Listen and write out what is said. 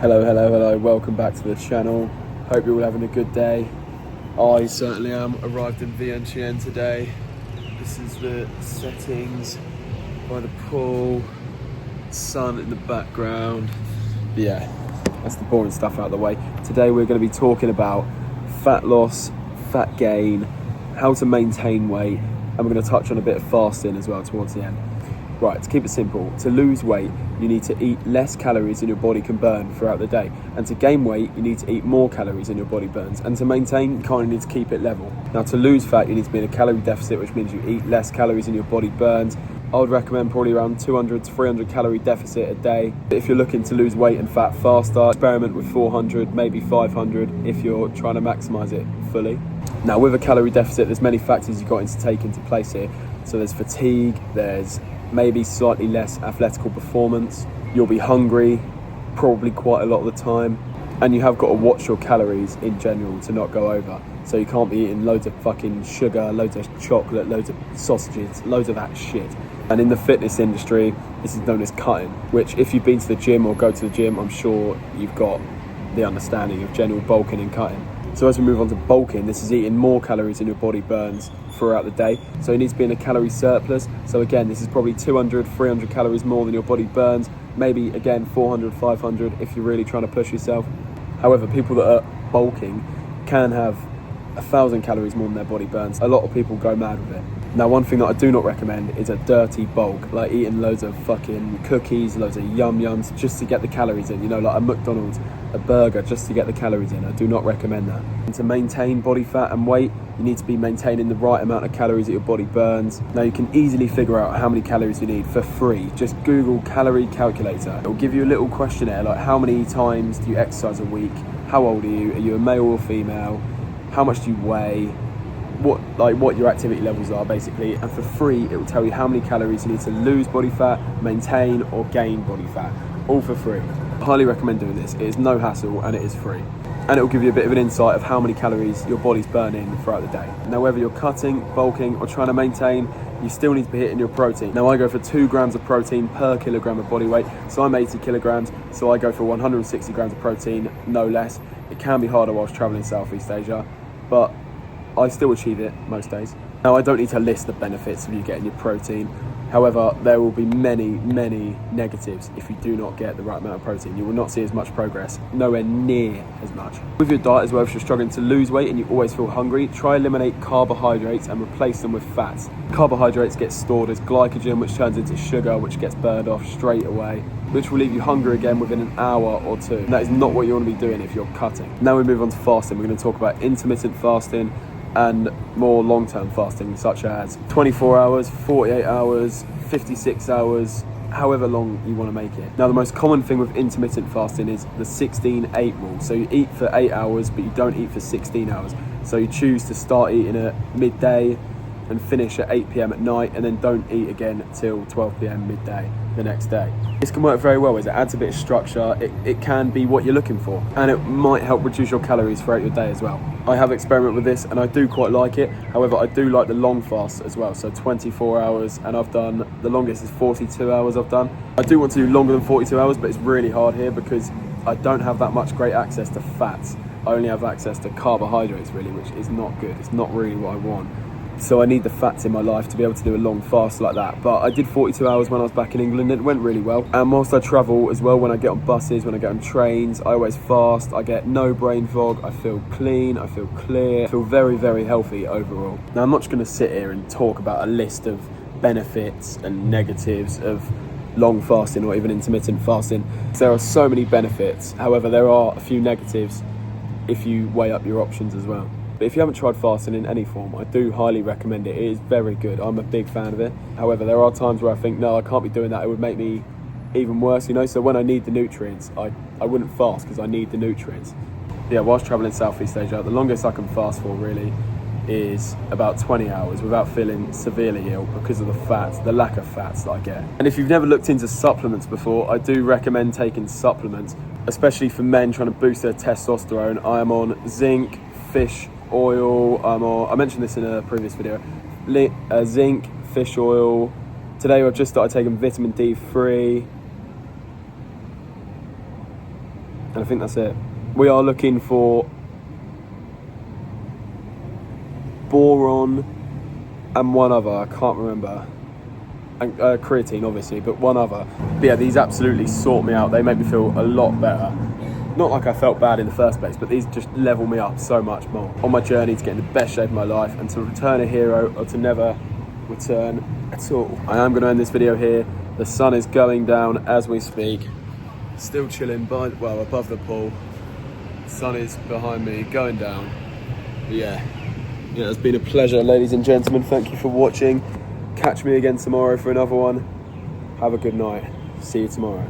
Hello, welcome back to the channel. Hope you're all having a good day. I certainly am. Arrived in Vientiane today. This is the settings by the pool, sun in the background. Yeah, that's the boring stuff out of the way. Today we're going to be talking about fat loss, fat gain, how to maintain weight, and we're going to touch on a bit of fasting as well towards the end. Right, to keep it simple, to lose weight, you need to eat less calories than your body can burn throughout the day. And to gain weight, you need to eat more calories than your body burns. And to maintain, you kind of need to keep it level. Now, to lose fat, you need to be in a calorie deficit, which means you eat less calories than your body burns. I would recommend probably around 200 to 300 calorie deficit a day. If you're looking to lose weight and fat faster, experiment with 400, maybe 500 if you're trying to maximize it fully. Now, with a calorie deficit, there's many factors you've got to take into place here. So there's fatigue, there's maybe slightly less athletical performance. You'll be hungry probably quite a lot of the time, and you have got to watch your calories in general to not go over. So you can't be eating loads of fucking sugar, loads of chocolate, loads of sausages, loads of that shit. And in the fitness industry, this is known as cutting, which if you've been to the gym or go to the gym, I'm sure you've got the understanding of general bulking and cutting. So as we move on to bulking, this is eating more calories than your body burns throughout the day. So you need to be in a calorie surplus. So again, this is probably 200, 300 calories more than your body burns. Maybe again, 400, 500 if you're really trying to push yourself. However, people that are bulking can have 1,000 calories more than their body burns. A lot of people go mad with it. Now, one thing that I do not recommend is a dirty bulk, like eating loads of fucking cookies, loads of yum-yums, just to get the calories in, you know, like a McDonald's, a burger, just to get the calories in. I do not recommend that. And to maintain body fat and weight, you need to be maintaining the right amount of calories that your body burns. Now, you can easily figure out how many calories you need for free. Just Google calorie calculator. It will give you a little questionnaire, like how many times do you exercise a week? How old are you a male or female? How much do you weigh? What your activity levels are basically, and for free it will tell you how many calories you need to lose body fat, maintain or gain body fat, all for free. I highly recommend doing this. It is no hassle and it is free, and it will give you a bit of an insight of how many calories your body's burning throughout the day. Now, whether you're cutting, bulking or trying to maintain, you still need to be hitting your protein. Now, I go for 2 grams of protein per kilogram of body weight, so I'm 80 kilograms, so I go for 160 grams of protein, no less. It can be harder whilst traveling Southeast Asia, but I still achieve it most days. Now, I don't need to list the benefits of you getting your protein. However, there will be many negatives if you do not get the right amount of protein. You will not see as much progress, nowhere near as much. With your diet as well, if you're struggling to lose weight and you always feel hungry, try eliminate carbohydrates and replace them with fats. Carbohydrates get stored as glycogen, which turns into sugar, which gets burned off straight away, which will leave you hungry again within an hour or two. And that is not what you want to be doing if you're cutting. Now we move on to fasting. We're going to talk about intermittent fasting and more long-term fasting, such as 24 hours, 48 hours, 56 hours, however long you want to make it. Now, the most common thing with intermittent fasting is the 16-8 rule. So you eat for 8 hours, but you don't eat for 16 hours. So you choose to start eating at midday and finish at 8 p.m. at night, and then don't eat again till 12 p.m. midday the next day. This can work very well as it adds a bit of structure. It can be what you're looking for, and it might help reduce your calories throughout your day as well. I have experimented with this and I do quite like it. However, I do like the long fast as well, so 24 hours, and I've done, the longest is 42 hours I've done. I do want to do longer than 42 hours, but it's really hard here because I don't have that much great access to fats. I only have access to carbohydrates really, which is not good. It's not really what I want. So I need the fats in my life to be able to do a long fast like that. But I did 42 hours when I was back in England. It went really well. And whilst I travel as well, when I get on buses, when I get on trains, I always fast. I get no brain fog. I feel clean. I feel clear. I feel very healthy overall. Now, I'm not just going to sit here and talk about a list of benefits and negatives of long fasting or even intermittent fasting. There are so many benefits. However, there are a few negatives if you weigh up your options as well. But if you haven't tried fasting in any form, I do highly recommend it. It is very good. I'm a big fan of it. However, there are times where I think, no, I can't be doing that. It would make me even worse, you know? So when I need the nutrients, I wouldn't fast because I need the nutrients. Yeah, whilst traveling Southeast Asia, the longest I can fast for really is about 20 hours without feeling severely ill because of the lack of fats that I get. And if you've never looked into supplements before, I do recommend taking supplements, especially for men trying to boost their testosterone. I am on zinc, fish oil. I mentioned this in a previous video. Zinc, fish oil. Today I've just started taking vitamin D3. And I think that's it. We are looking for boron and one other, I can't remember. And creatine, obviously, but one other. But yeah, these absolutely sort me out. They make me feel a lot better. Not like I felt bad in the first place, but these just level me up so much more on my journey to get in the best shape of my life and to return a hero or to never return at all. I am going to end this video here. The sun is going down as we speak. Still chilling above the pool. The sun is behind me, going down. But yeah, it's been a pleasure, ladies and gentlemen. Thank you for watching. Catch me again tomorrow for another one. Have a good night. See you tomorrow.